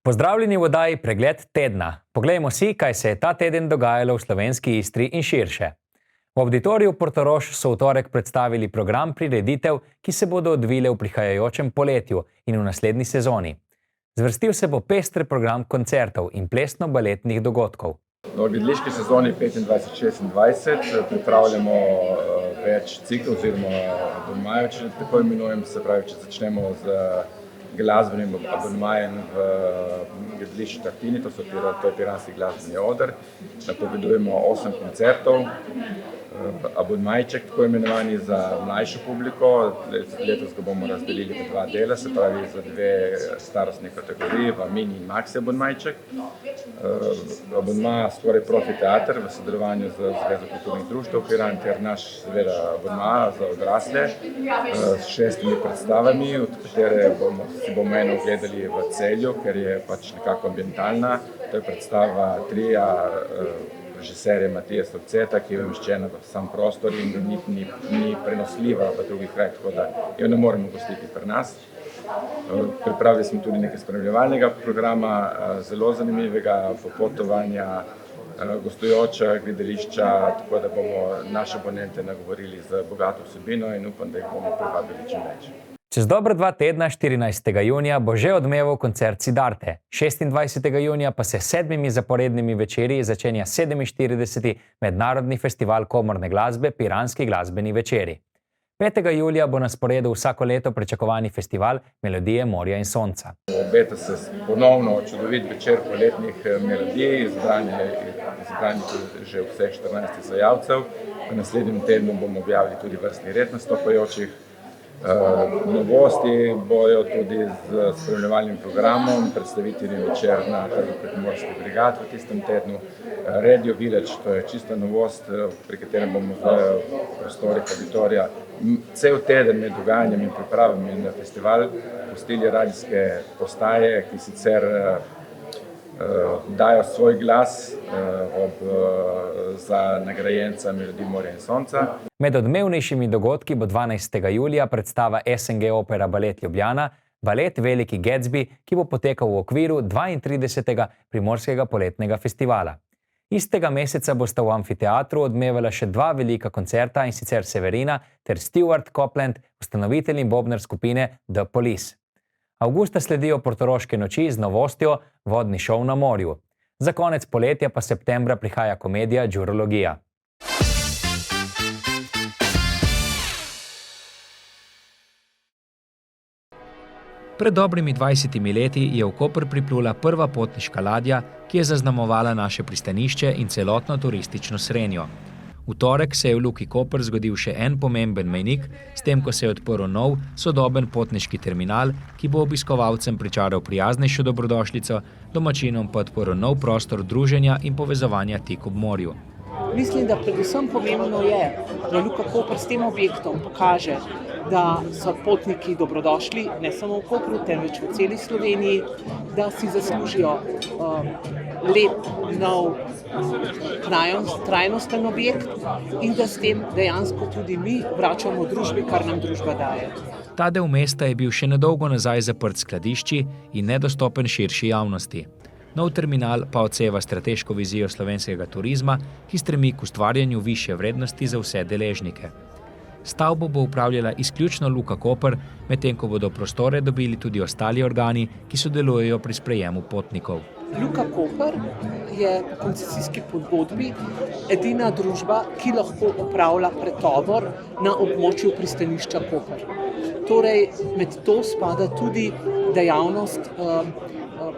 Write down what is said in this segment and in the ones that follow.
Pozdravljeni v oddaji Pregled tedna. Poglejmo si, kaj se je ta teden dogajalo v slovenski Istri in širše. V Avditoriju Portorož so v torek predstavili program prireditev, ki se bodo odvile v prihajajočem poletju in v naslednji sezoni. Zvrstil se bo pester program koncertov in plesno-baletnih dogodkov. V gledališki sezoni 25-26 pripravljamo več ciklov oziroma abonmajev, če tako imenujem, se pravi, če začnemo z glasbenim abonmajem v gledališču Tartini, to je piranski glasbeni oder. Napovedujemo 8 koncertov, abonmajček tako imenovani za mlajšo publiko. Letos ga bomo razdelili v 2 dela, se pravi za 2 starostne kategorije, v mini in maxi abonmajček. Abonma skoraj profi teater v sodelovanju z Zvezo kulturnih društev Piran ter naš seveda abonma za odrasle s 6 predstavami, od katere si bomo eno ogledali v Celju, ker je pač nekako ambientalna. To je predstava tria režiserja Matija Sovceta, ki je umeščena v sam prostor in ni prenosljiva v drugih krajih, tako da jo ne moremo gostiti pri nas. Pripravili smo tudi nekaj spremljevalnega programa, zelo zanimivega popotovanja, gostujoča gledališča, tako da bomo naše abonente nagovorili z bogato vsebino in upam, da jih bomo privabili čim več. Čez dobro 2 tedna, 14. junija, bo že odmeval koncert Siddharte. 26. junija pa se 7 zaporednimi večeri začenja 47. Mednarodni festival komorne glasbe Piranski glasbeni večeri. 5. julija bo na sporedu vsako leto pričakovani festival Melodije morja in sonca. Obeta se ponovno čudovit večer poletnih melodij, izbranih že vseh 14 izvajalcev. V naslednjem tednu bomo objavili tudi vrstni red nastopajočih. Novosti bojo tudi z spremljevalnim programom, predstavitelji večer na Trgu Prekmurskih brigad v tistem tednu. Radio Village, to je čista novost, pri katerem bomo v prostorih Avditorija cel teden med dogajanjem in pripravami na festival pustili radijske postaje, ki sicer dajo svoj glas za nagrajenca Melodij morja in sonca. Med odmevnejšimi dogodki bo 12. julija predstava SNG Opera Balet Ljubljana, balet Veliki Gatsby, ki bo potekal v okviru 32. Primorskega poletnega festivala. Istega meseca bosta v amfiteatru odmevala še 2 velika koncerta, in sicer Severina ter Stewart Copeland, ustanovitelj in bobnar skupine The Police. Avgusta sledijo portoroške noči z novostjo Vodni šov na morju. Za konec poletja pa septembra prihaja komedija Džurologija. Pred dobrimi 20 leti je v Koper priplula prva potniška ladja, ki je zaznamovala naše pristanišče in celotno turistično srenjo. V torek se je v Luki Koper zgodil še en pomemben mejnik, s tem, ko se je odprl nov, sodoben potniški terminal, ki bo obiskovalcem pričaral prijaznejšo dobrodošlico, domačinom pa odprl nov prostor druženja in povezovanja tik ob morju. Mislim, da predvsem pomembno je, da Luka Koper s tem objektom pokaže, da so potniki dobrodošli ne samo v Kopru, temveč v celi Sloveniji, da si zaslužijo lep, nov, trajnosten objekt in da s tem dejansko tudi mi vračamo družbi, kar nam družba daje. Ta del mesta je bil še nedolgo nazaj zaprt skladišči in nedostopen širši javnosti. Nov terminal pa odseva strateško vizijo slovenskega turizma, ki stremi k ustvarjanju višje vrednosti za vse deležnike. Stavbo bo upravljala izključno Luka Koper, medtem ko bodo prostore dobili tudi ostali organi, ki sodelujejo pri sprejemu potnikov. Luka Koper je po koncesijski pogodbi edina družba, ki lahko upravlja pretovor na območju pristanišča Koper. Torej, med to spada tudi dejavnost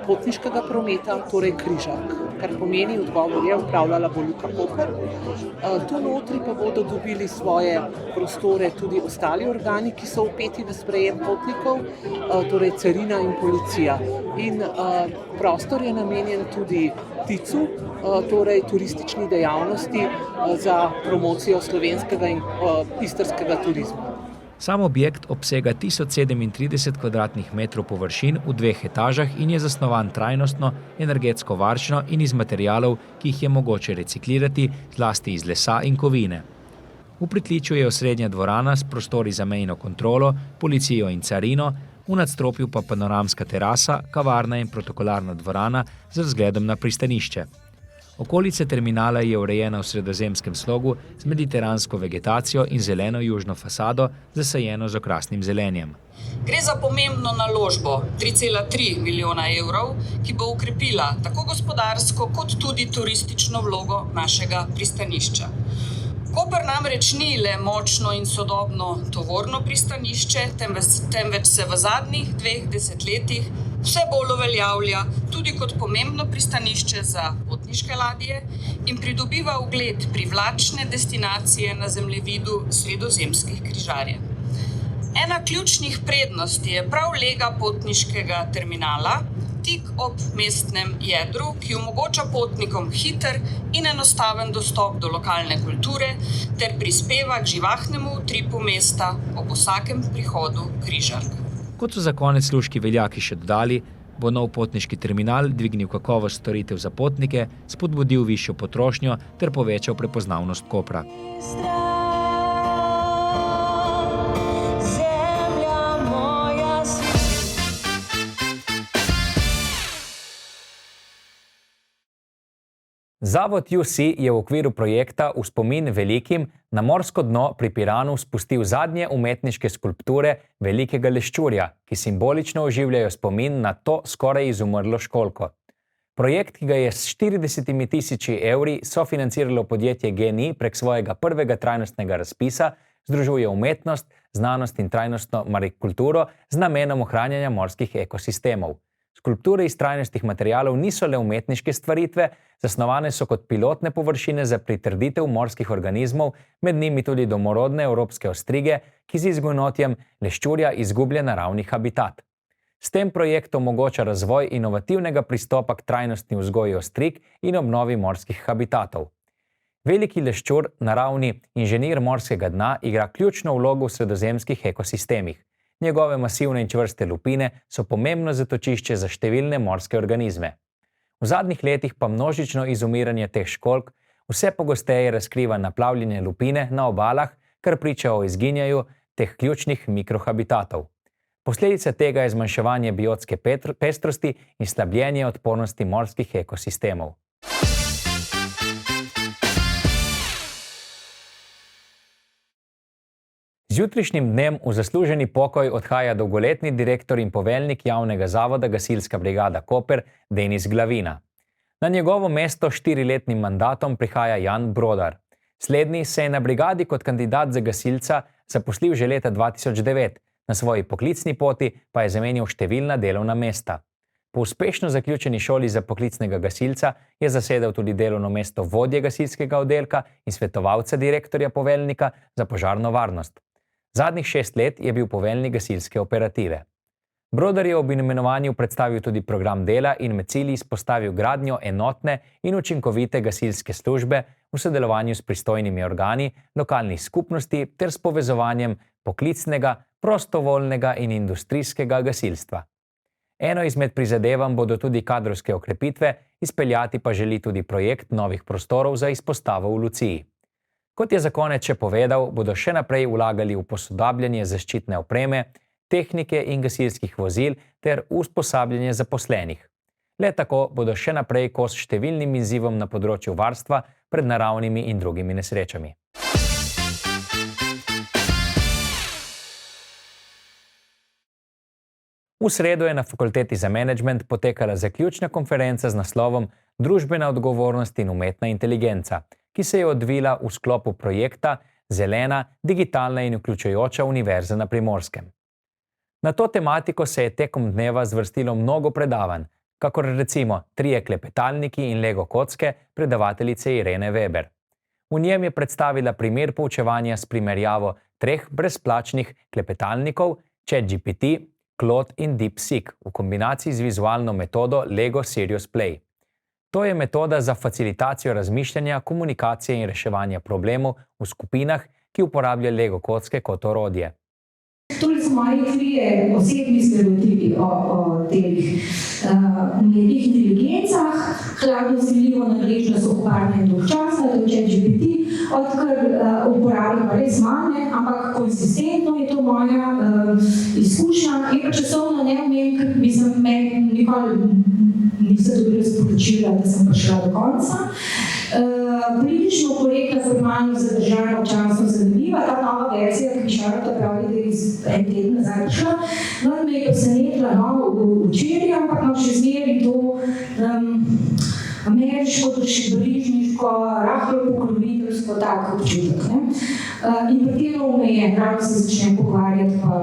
potniškega prometa, torej križark, kar pomeni, odgovor je, upravljala bo Luka Koper. Tu notri pa bodo dobili svoje prostore tudi ostali organi, ki so vpeti v sprejem potnikov, torej carina in policija. In prostor je namenjen tudi TIC-u, torej turistični dejavnosti za promocijo slovenskega in istrskega turizma. Sam objekt obsega 1037 kvadratnih metrov površin v 2 etažah in je zasnovan trajnostno, energetsko varčno in iz materialov, ki jih je mogoče reciklirati, zlasti iz lesa in kovine. V pritličju je osrednja dvorana s prostori za mejno kontrolo, policijo in carino, v nadstropju pa panoramska terasa, kavarna in protokolarna dvorana z vzgledom na pristanišče. Okolica terminala je urejena v sredozemskem slogu z mediteransko vegetacijo in zeleno južno fasado, zasajeno z okrasnim zelenjem. Gre za pomembno naložbo 3,3 milijona evrov, ki bo ukrepila tako gospodarsko kot tudi turistično vlogo našega pristanišča. Koper namreč ni le močno in sodobno tovorno pristanišče, temveč se v zadnjih 2 desetletjih vse bolj uveljavlja tudi kot pomembno pristanišče za potniške ladje in pridobiva ugled privlačne destinacije na zemljevidu sredozemskih križarjev. Ena ključnih prednosti je prav lega potniškega terminala, tik ob mestnem jedru, ki omogoča potnikom hiter in enostaven dostop do lokalne kulture ter prispeva k živahnemu utripu mesta ob vsakem prihodu križark. Kot so za konec luški veljaki še dodali, bo nov potniški terminal dvignil kakovost storitev za potnike, spodbudil višjo potrošnjo ter povečal prepoznavnost Kopra. Zavod UC je v okviru projekta V spomin velikim na morsko dno pri Piranu spustil zadnje umetniške skulpture velikega leščurja, ki simbolično oživljajo spomin na to skoraj izumrlo školjko. Projekt, ki ga je s 40 000 evri sofinanciralo podjetje GENI prek svojega prvega trajnostnega razpisa, združuje umetnost, znanost in trajnostno marikulturo z namenom ohranjanja morskih ekosistemov. Skulpture iz trajnostnih materialov niso le umetniške stvaritve, zasnovane so kot pilotne površine za pritrditev morskih organizmov, med njimi tudi domorodne evropske ostrige, ki z izginotjem leščurja izgublja naravni habitat. S tem projektom omogoča razvoj inovativnega pristopa k trajnostni vzgoji ostrig in obnovi morskih habitatov. Veliki leščur, naravni inženir morskega dna, igra ključno vlogo v sredozemskih ekosistemih. Njegove masivne in čvrste lupine so pomembno zatočišče za številne morske organizme. V zadnjih letih pa množično izumiranje teh školjk vse pogosteje razkriva naplavljene lupine na obalah, kar priča o izginjaju teh ključnih mikrohabitatov. Posledica tega je zmanjševanje biotske pestrosti in slabljenje odpornosti morskih ekosistemov. Z jutrišnjim dnem v zasluženi pokoj odhaja dolgoletni direktor in poveljnik javnega zavoda Gasilska brigada Koper Denis Glavina. Na njegovo mesto s 4-letnim mandatom prihaja Jan Brodar. Slednji se je na brigadi kot kandidat za gasilca zaposlil že leta 2009, na svoji poklicni poti pa je zamenjal številna delovna mesta. Po uspešno zaključeni šoli za poklicnega gasilca je zasedel tudi delovno mesto vodje gasilskega oddelka in svetovalca direktorja poveljnika za požarno varnost. Zadnjih 6 let je bil poveljnik gasilske operative. Brodar je ob imenovanju predstavil tudi program dela in med cilji izpostavil gradnjo enotne in učinkovite gasilske službe v sodelovanju s pristojnimi organi lokalnih skupnosti ter s povezovanjem poklicnega, prostovoljnega in industrijskega gasilstva. Eno izmed prizadevanj bodo tudi kadrovske okrepitve, izpeljati pa želi tudi projekt novih prostorov za izpostavo v Luciji. Kot je za konec še povedal, bodo še naprej vlagali v posodabljanje zaščitne opreme, tehnike in gasilskih vozil ter usposabljanje zaposlenih. Le tako bodo še naprej kos številnim izzivom na področju varstva pred naravnimi in drugimi nesrečami. V sredo je na Fakulteti za menedžment potekala zaključna konferenca z naslovom Družbena odgovornost in umetna inteligenca, ki se je odvila v sklopu projekta Zelena, digitalna in vključujoča univerza na Primorskem. Na to tematiko se je tekom dneva zvrstilo mnogo predavanj, kakor recimo 3 klepetalniki in Lego kocke predavateljice Irene Weber. V njem je predstavila primer poučevanja s primerjavo 3 brezplačnih klepetalnikov ChatGPT, Claude in DeepSeek v kombinaciji z vizualno metodo Lego Serious Play. To je metoda za facilitacijo razmišljanja, komunikacije in reševanja problemov v skupinah, ki uporablja Lego kocke kot orodje. Torej so moji 3 osebni stereotipi o teh umetnih inteligencah, hladno zljivo nadležnost okuparna in dolgčasna, to je ChatGPT, odkar uporabljam pa res manj, ampak konsistentno je to moja izkušnja, je pa časovno neomejeno, ker nikoli nisem dobila sporočila, da sem prišla do konca. Politično korektna, formalno zadržana, občasno zanimiva, ta nova verzija, ki Šarlota pravi, da je iz en teden nazaj prišla, no, me je presenetila včeraj, ampak še zmeri to ameriško, dušebrižniško, rahlo pokroviteljsko tako občutek. In pretirav me je, ravno se začnem pogovarjati, pa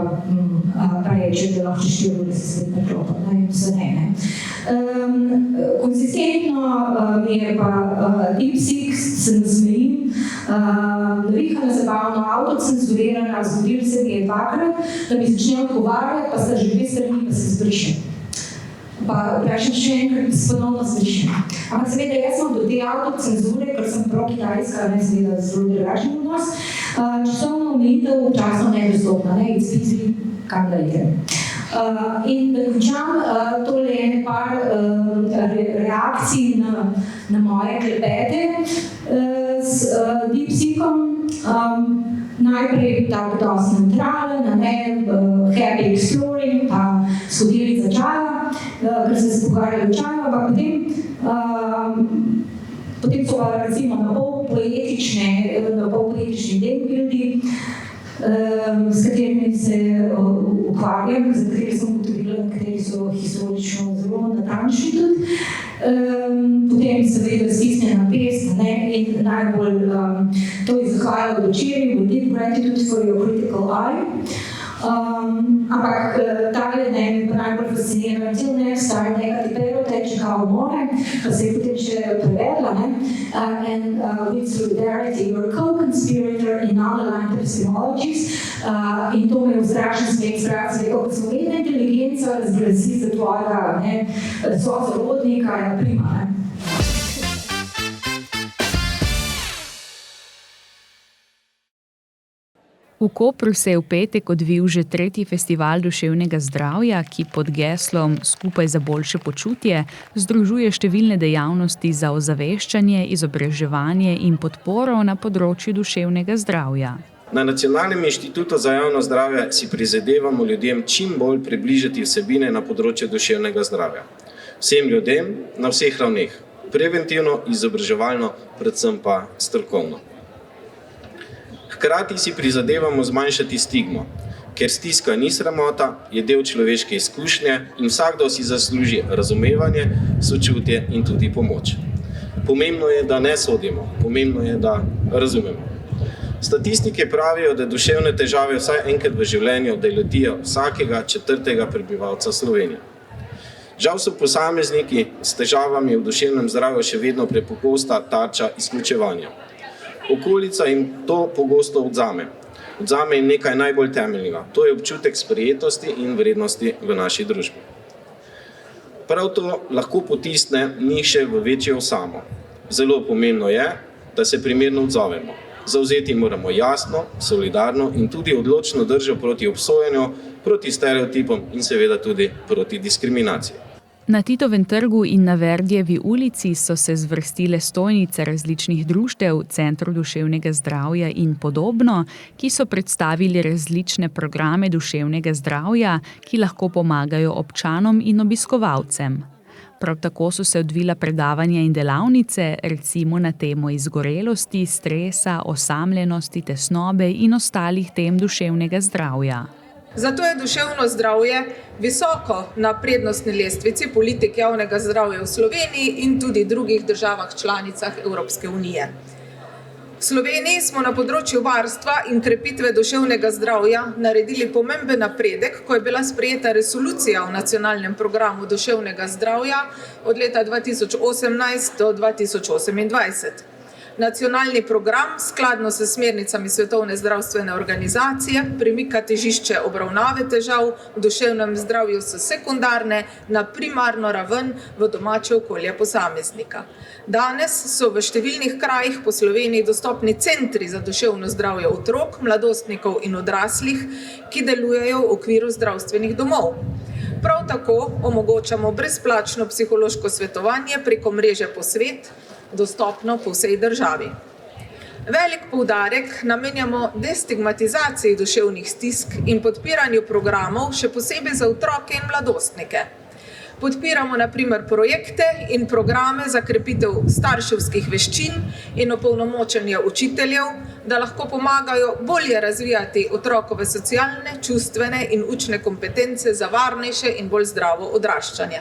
reče, da lahko 4 ure se svet naklopa, in vse ne. Konsistentno mi je pa DeepSeek, se nasmejim, navihana, zabavno, avtocenzurirana, zgodil se mi je 2-krat, da mi začne odgovarjati, pa sta že 2 strani, pa se zbrišem. Pa vprašam še enkrat, da se ponovno zbrišem. Ampak seveda, jaz sem do te avtocenzure, ker sem prav kitajska, ne seveda zelo drugačen odnos, časovno omejitev včasno nedostopna, it's busy, kam da je. In da končam, tole je par reakcij na moje klepete s DeepSeekom. Najprej je tako dosti neutralen, happy exploring, pa skodilica čaja, ker se pogovarjali o čaju, ampak potem so pa recimo na pol poetični denkbildi, s katerimi se ukvarjam, za kateri sem ugotovila, kateri so historično zelo natančni tudi. Potem seveda stisnjena pest, in najbolj to je zahvala včeraj, with deep gratitude for your critical eye. Ampak tale me pa najbolj fascinira, until next time, nekaj pero teče kao more, pa se je potem še prevedla, and with solidarity, your co-conspirator in non-aligned epistemologies, in to me vzdražen smeh zrazi, rekel, ko smo vedna inteligenca razglasi za tvojega sozarodnika, je prima, V Kopru se je v petek odvil že 3. festival duševnega zdravja, ki pod geslom Skupaj za boljše počutje združuje številne dejavnosti za ozaveščanje, izobraževanje in podporo na področju duševnega zdravja. Na Nacionalnem inštitutu za javno zdravje si prizadevamo ljudem čim bolj približati vsebine na področju duševnega zdravja. Vsem ljudem na vseh ravneh, preventivno, izobraževalno, predvsem pa strokovno. Hkrati si prizadevamo zmanjšati stigmo, ker stiska ni sramota, je del človeške izkušnje in vsakdo si zasluži razumevanje, sočutje in tudi pomoč. Pomembno je, da ne sodimo, pomembno je, da razumemo. Statistike pravijo, da duševne težave vsaj enkrat v življenju doletijo vsakega 4. prebivalca Slovenije. Žal so posamezniki s težavami v duševnem zdravju še vedno prepogosta tarča izključevanja. Okolica jim to pogosto odzame. Odzame jim nekaj najbolj temeljnega. To je občutek sprejetosti in vrednosti v naši družbi. Prav to lahko potisne njih še v večjo osamo. Zelo pomembno je, da se primerno odzovemo. Zavzeti moramo jasno, solidarno in tudi odločno držo proti obsojanju, proti stereotipom in seveda tudi proti diskriminaciji. Na Titovem trgu in na Verdjevi ulici so se zvrstile stojnice različnih društev, centrov duševnega zdravja in podobno, ki so predstavili različne programe duševnega zdravja, ki lahko pomagajo občanom in obiskovalcem. Prav tako so se odvila predavanja in delavnice, recimo na temo izgorelosti, stresa, osamljenosti, tesnobe in ostalih tem duševnega zdravja. Zato je duševno zdravje visoko na prednostni lestvici politik javnega zdravja v Sloveniji in tudi drugih državah članicah Evropske unije. V Sloveniji smo na področju varstva in krepitve duševnega zdravja naredili pomemben napredek, ko je bila sprejeta resolucija o nacionalnem programu duševnega zdravja od leta 2018 do 2028. Nacionalni program, skladno s smernicami Svetovne zdravstvene organizacije, premika težišče obravnave težav v duševnem zdravju s sekundarne na primarno raven v domače okolje posameznika. Danes so v številnih krajih po Sloveniji dostopni centri za duševno zdravje otrok, mladostnikov in odraslih, ki delujejo v okviru zdravstvenih domov. Prav tako omogočamo brezplačno psihološko svetovanje preko mreže Posvet, dostopno po vsej državi. Velik poudarek namenjamo destigmatizaciji duševnih stisk in podpiranju programov, še posebej za otroke in mladostnike. Podpiramo na primer projekte in programe za krepitev starševskih veščin in opolnomočenje učiteljev, da lahko pomagajo bolje razvijati otrokove socialne, čustvene in učne kompetence za varnejše in bolj zdravo odraščanje.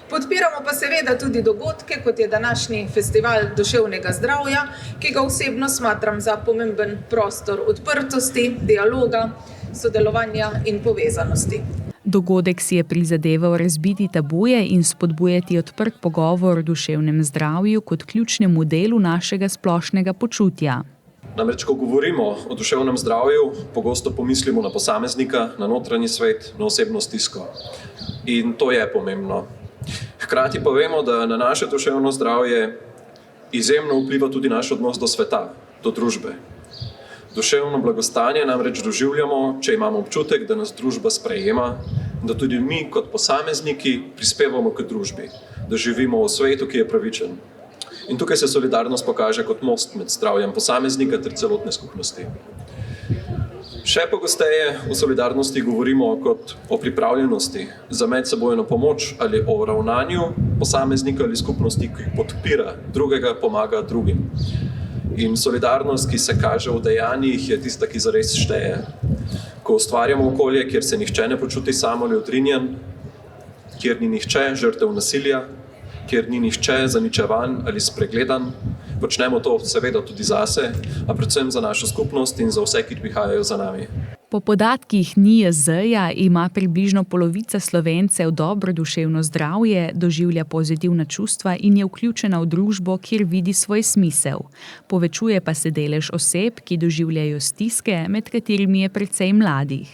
Podpiramo pa seveda tudi dogodke, kot je današnji festival duševnega zdravja, ki ga osebno smatram za pomemben prostor odprtosti, dialoga, sodelovanja in povezanosti. Dogodek si je prizadeval razbiti tabuje in spodbujati odprt pogovor o duševnem zdravju kot ključnemu delu našega splošnega počutja. Namreč, ko govorimo o duševnem zdravju, pogosto pomislimo na posameznika, na notranji svet, na osebno stisko. In to je pomembno. Hkrati pa vemo, da na naše duševno zdravje izjemno vpliva tudi naš odnos do sveta, do družbe. Duševno blagostanje namreč doživljamo, če imamo občutek, da nas družba sprejema, da tudi mi kot posamezniki prispevamo k družbi, da živimo v svetu, ki je pravičen. In tukaj se solidarnost pokaže kot most med zdravjem posameznika ter celotne skupnosti. Še pogosteje o solidarnosti govorimo kot o pripravljenosti za medsebojno pomoč ali o ravnanju posameznika ali skupnosti, ki podpira drugega, pomaga drugim. In solidarnost, ki se kaže v dejanjih, je tista, ki zares šteje. Ko ustvarjamo okolje, kjer se nihče ne počuti sam ali odrinjen, kjer ni nihče žrtev nasilja, kjer ni nihče zaničevan ali spregledan, počnemo to seveda tudi zase, a predvsem za našo skupnost in za vse, ki prihajajo za nami. Po podatkih NIJZ-ja ima približno polovica Slovencev dobro duševno zdravje, doživlja pozitivna čustva in je vključena v družbo, kjer vidi svoj smisel. Povečuje pa se delež oseb, ki doživljajo stiske, med katerimi je precej mladih.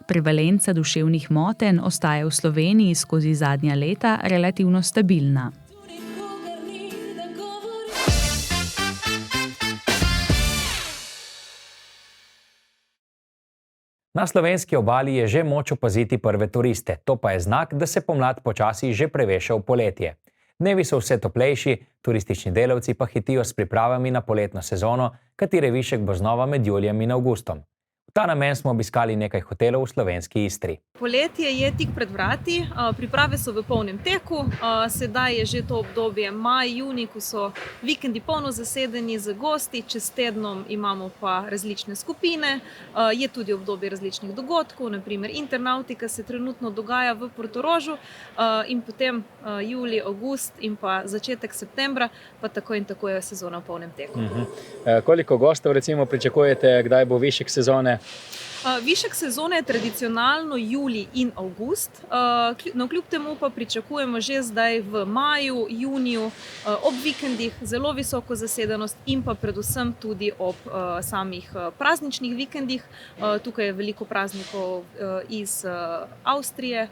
Prevalenca duševnih motenj ostaja v Sloveniji skozi zadnja leta relativno stabilna. Na slovenski obali je že moč opaziti prve turiste, to pa je znak, da se pomlad počasi že preveša v poletje. Dnevi so vse toplejši, turistični delavci pa hitijo s pripravami na poletno sezono, katere višek bo znova med julijem in avgustom. V ta namen smo obiskali nekaj hotelov v slovenski Istri. Poletje je tik pred vrati, priprave so v polnem teku, sedaj je že to obdobje maj, junij, ko so vikendi polno zasedeni z gosti, čez tednom imamo pa različne skupine, je tudi obdobje različnih dogodkov, naprimer Internautika se trenutno dogaja v Portorožu in potem julij, avgust in pa začetek septembra, pa tako in tako je sezona v polnem teku. Koliko gostov recimo pričakujete, kdaj bo višek sezone? Višek sezone je tradicionalno julij in avgust, no kljub temu pa pričakujemo že zdaj v maju, juniju, ob vikendih zelo visoko zasedenost in pa predvsem tudi ob samih prazničnih vikendih. Tukaj je veliko praznikov iz Avstrije,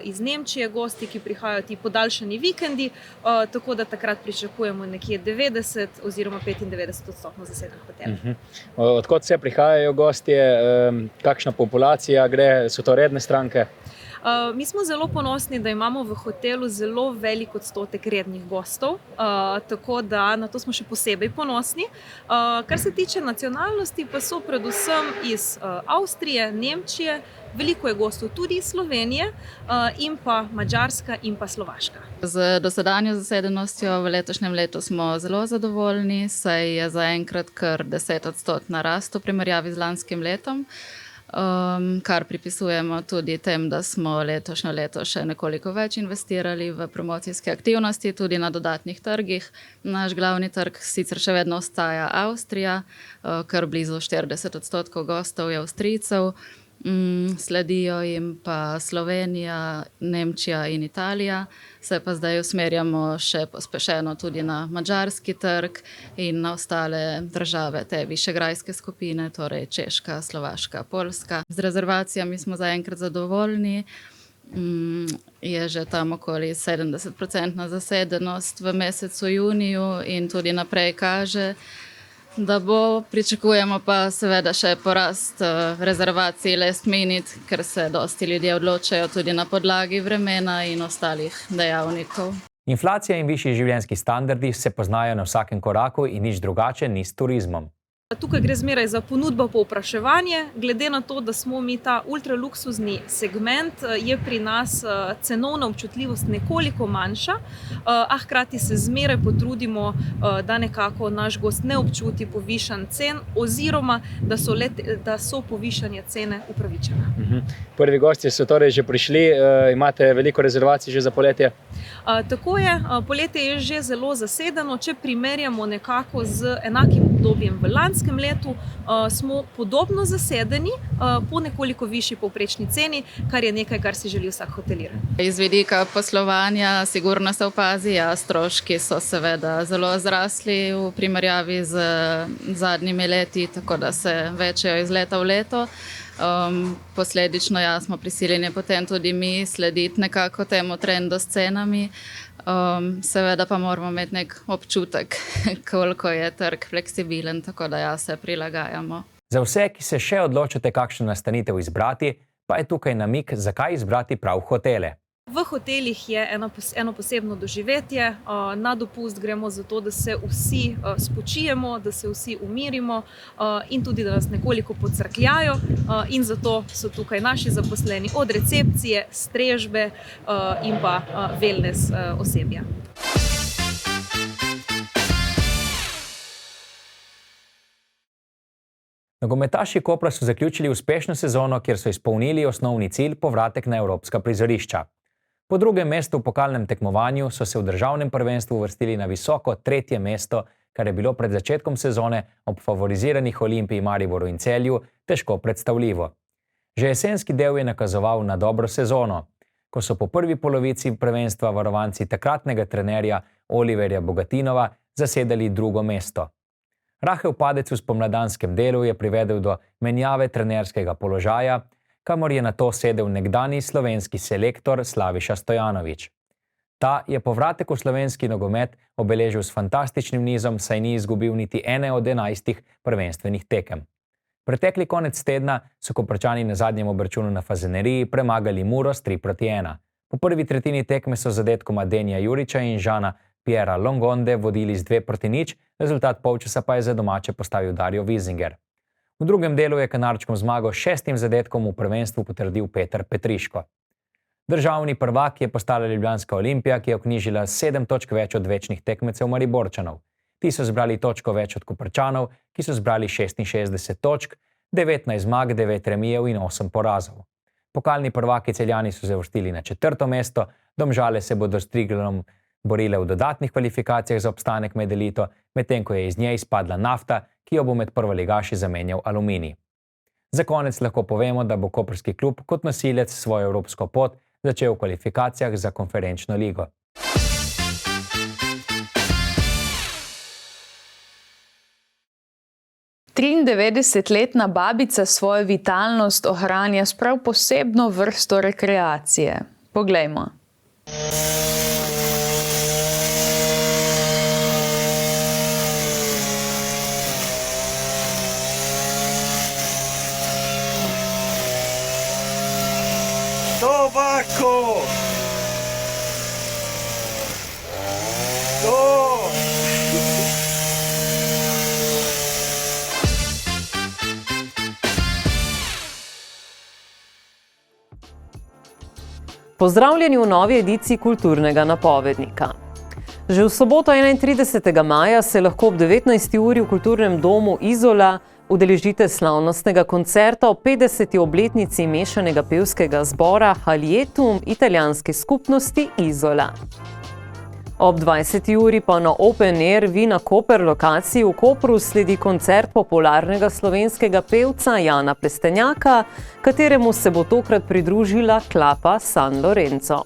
iz Nemčije gosti, ki prihajajo ti podaljšani vikendi, tako da takrat pričakujemo nekje 90 oziroma 95% zaseden hotel. Odkot se prihajajo gostje? Kakšna populacija gre, so to redne stranke? Mi smo zelo ponosni, da imamo v hotelu zelo velik odstotek rednih gostov, tako da na to smo še posebej ponosni. Kar se tiče nacionalnosti, pa so predvsem iz Avstrije, Nemčije, veliko je gostov tudi iz Slovenije in pa Madžarska in pa Slovaška. Z dosedanjo zasedenostjo v letošnjem letu smo zelo zadovoljni, saj je zaenkrat kar 10% rast v primerjavi z lanskim letom. Kar pripisujemo tudi tem, da smo letošnje leto še nekoliko več investirali v promocijske aktivnosti, tudi na dodatnih trgih. Naš glavni trg sicer še vedno ostaja Avstrija, kar blizu 40% gostov je Avstrijcev. Sledijo jim pa Slovenija, Nemčija in Italija, se pa zdaj usmerjamo še pospešeno tudi na madžarski trg in na ostale države te višegrajske skupine, torej Češka, Slovaška, Poljska. Z rezervacijami smo zaenkrat zadovoljni, je že tam okoli 70% zasedenost v mesecu juniju in tudi naprej kaže, da bo, pričakujemo pa seveda še porast rezervacij last minute, ker se dosti ljudje odločajo tudi na podlagi vremena in ostalih dejavnikov. Inflacija in višji življenjski standardi se poznajo na vsakem koraku in nič drugače ni s turizmom. Tukaj gre zmeraj za ponudbo povpraševanje, glede na to, da smo mi ta ultraluksuzni segment, je pri nas cenovna občutljivost nekoliko manjša, a hkrati se zmeraj potrudimo, da nekako naš gost ne občuti povišanj cen oziroma da so povišanje cene upravičene. Prvi gostje so torej že prišli, imate veliko rezervacij že za poletje? Tako je, poletje je že zelo zasedeno, če primerjamo nekako z enakim obdobjem v lanskem letu, smo podobno zasedeni po nekoliko višji povprečni ceni, kar je nekaj, kar si želi vsak hotelir. Iz vidika poslovanja sigurno se opazi, stroški so seveda zelo zrasli v primerjavi z zadnjimi leti, tako da se večajo iz leta v leto. Posledično smo prisiljeni potem tudi mi slediti nekako temu trendu s cenami. Seveda pa moramo imeti nek občutek, koliko je trg fleksibilen, tako da se prilagajamo. Za vse, ki se še odločate, kakšno nastanitev izbrati, pa je tukaj namig, zakaj izbrati prav hotele. V hotelih je eno posebno doživetje, na dopust gremo zato, da se vsi spočijemo, da se vsi umirimo in tudi, da nas nekoliko pocrkljajo, in zato so tukaj naši zaposleni od recepcije, strežbe in pa wellness osebja. Nogometaši Kopra so zaključili uspešno sezono, kjer so izpolnili osnovni cilj povratek na evropska prizorišča. Po drugem mestu v pokalnem tekmovanju so se v državnem prvenstvu uvrstili na visoko 3. mesto, kar je bilo pred začetkom sezone ob favoriziranih Olimpiji, Mariboru in Celju težko predstavljivo. Že jesenski del je nakazoval na dobro sezono, ko so po prvi polovici prvenstva varovanci takratnega trenerja Oliverja Bogatinova zasedali drugo mesto. Rahel padec v spomladanskem delu je privedel do menjave trenerskega položaja, kamor je nato sedel nekdanji slovenski selektor Slaviša Stojanović. Ta je povratek v slovenski nogomet obeležil s fantastičnim nizom, saj ni izgubil niti ene od 11 prvenstvenih tekem. Pretekli konec tedna so Koprčani na zadnjem obračunu na Fazaneriji premagali Muro s 3-1. Po prvi tretjini tekme so zadetkoma Denija Juriča in Žana Piera Longonde vodili z 2-0, rezultat polčasa pa je za domače postavil Dario Wiesinger. V drugem delu je Kanarčkom zmago s 6. zadetkom v prvenstvu potrdil Peter Petriško. Državni prvak je postala ljubljanska Olimpija, ki je vknjižila 7 točk več od večnih tekmecev Mariborčanov. Ti so zbrali točko več od Koprčanov, ki so zbrali 66 točk, 19 zmag, 9 remijev in 8 porazov. Pokalni prvaki Celjani so se uvrstili na 4. mesto, Domžale se bodo s Triglavom borile v dodatnih kvalifikacijah za obstanek med elito, medtem ko je iz nje izpadla Nafta, ki jo bo med prvoligaši zamenjal Aluminij. Za konec lahko povemo, da bo koprski klub kot nosilec svojo evropsko pot začel v kvalifikacijah za konferenčno ligo. Triindevetdesetletna babica svojo vitalnost ohranja s prav posebno vrsto rekreacije. Poglejmo. Tobacco! To! Pozdravljeni v novi ediciji Kulturnega napovednika. Že v soboto 31. maja se lahko ob 19. uri v Kulturnem domu Izola udeležite slavnostnega koncerta o 50. obletnici mešanega pevskega zbora Halietum italijanske skupnosti Izola. Ob 20. uri pa na Open Air Vina Koper lokaciji v Kopru sledi koncert popularnega slovenskega pevca Jana Plestenjaka, kateremu se bo tokrat pridružila klapa San Lorenzo.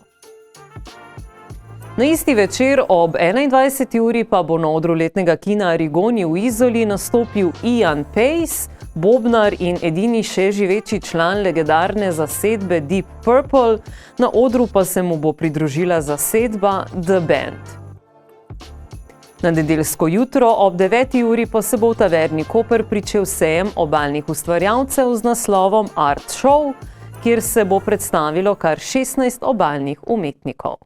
Na isti večer ob 21. uri pa bo na odru letnega kina Arigoni v Izoli nastopil Ian Pace, bobnar in edini še živeči član legendarne zasedbe Deep Purple, na odru pa se mu bo pridružila zasedba The Band. Na nedeljsko jutro ob 9. uri pa se bo v taverni Koper pričel sejem obalnih ustvarjalcev z naslovom Art Show, kjer se bo predstavilo kar 16 obalnih umetnikov.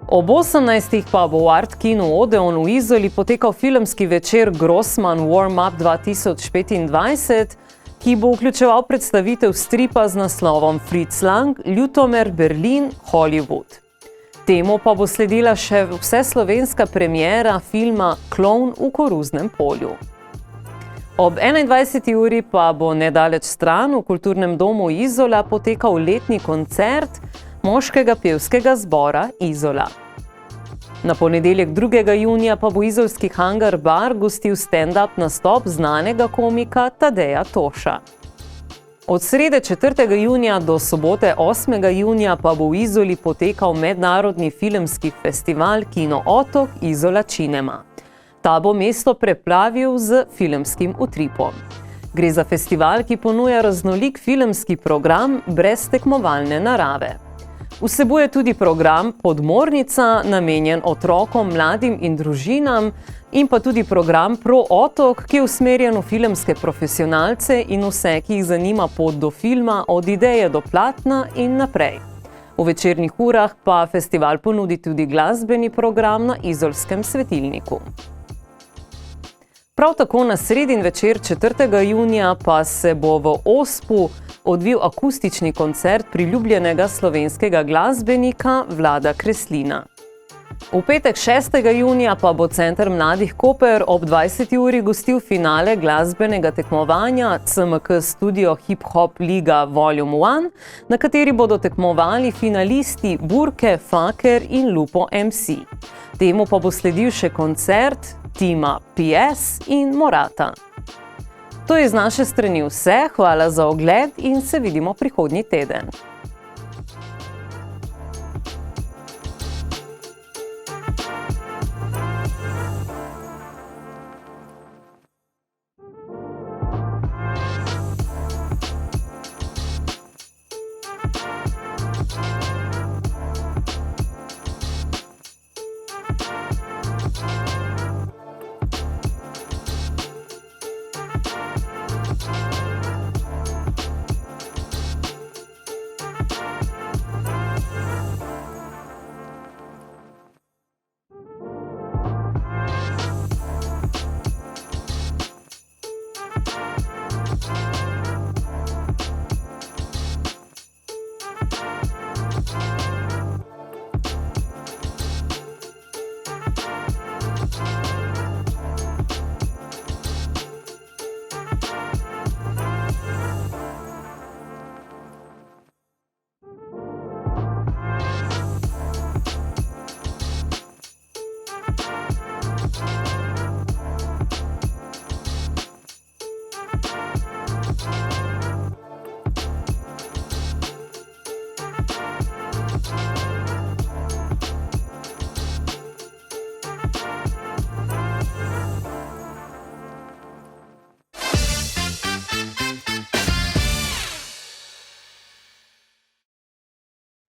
Ob 18. pa bo v Art Kinu Odeon v Izoli potekal filmski večer Grossman Warm-up 2025, ki bo vključeval predstavitev stripa z naslovom Fritz Lang, Ljutomer, Berlin, Hollywood. Temu pa bo sledila še vseslovenska premiera filma Klovn v koruznem polju. Ob 21. uri pa bo nedaleč stran v Kulturnem domu Izola potekal letni koncert moškega pevskega zbora Izola. Na ponedeljek 2. junija pa bo izolski Hangar Bar gostil stand-up nastop znanega komika Tadeja Toša. Od srede 4. junija do sobote 8. junija pa bo v Izoli potekal mednarodni filmski festival Kino Otok Izola Cinema. Ta bo mesto preplavil z filmskim utripom. Gre za festival, ki ponuja raznolik filmski program brez tekmovalne narave. Vsebuje tudi program Podmornica, namenjen otrokom, mladim in družinam, in pa tudi program Pro Otok, ki je usmerjen v filmske profesionalce in vse, ki jih zanima pot do filma, od ideje do platna in naprej. V večernih urah pa festival ponudi tudi glasbeni program na izolskem svetilniku. Prav tako na sredin večer 4. junija pa se bo v Ospu odvil akustični koncert priljubljenega slovenskega glasbenika Vlada Kreslina. V petek 6. junija pa bo Center mladih Koper ob 20. uri gostil finale glasbenega tekmovanja CMK Studio Hip Hop Liga Volume 1, na kateri bodo tekmovali finalisti Burke, Faker in Lupo MC. Temu pa bo sledil še koncert tima PS in Morata. To je z naše strani vse, hvala za ogled in se vidimo prihodnji teden.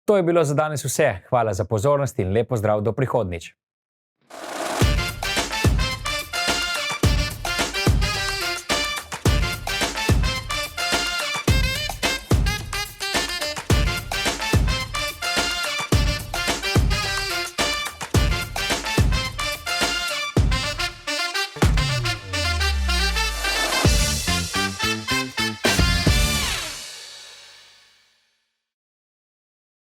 To je bilo za danes vse. Hvala za pozornost in lep pozdrav do prihodnjič.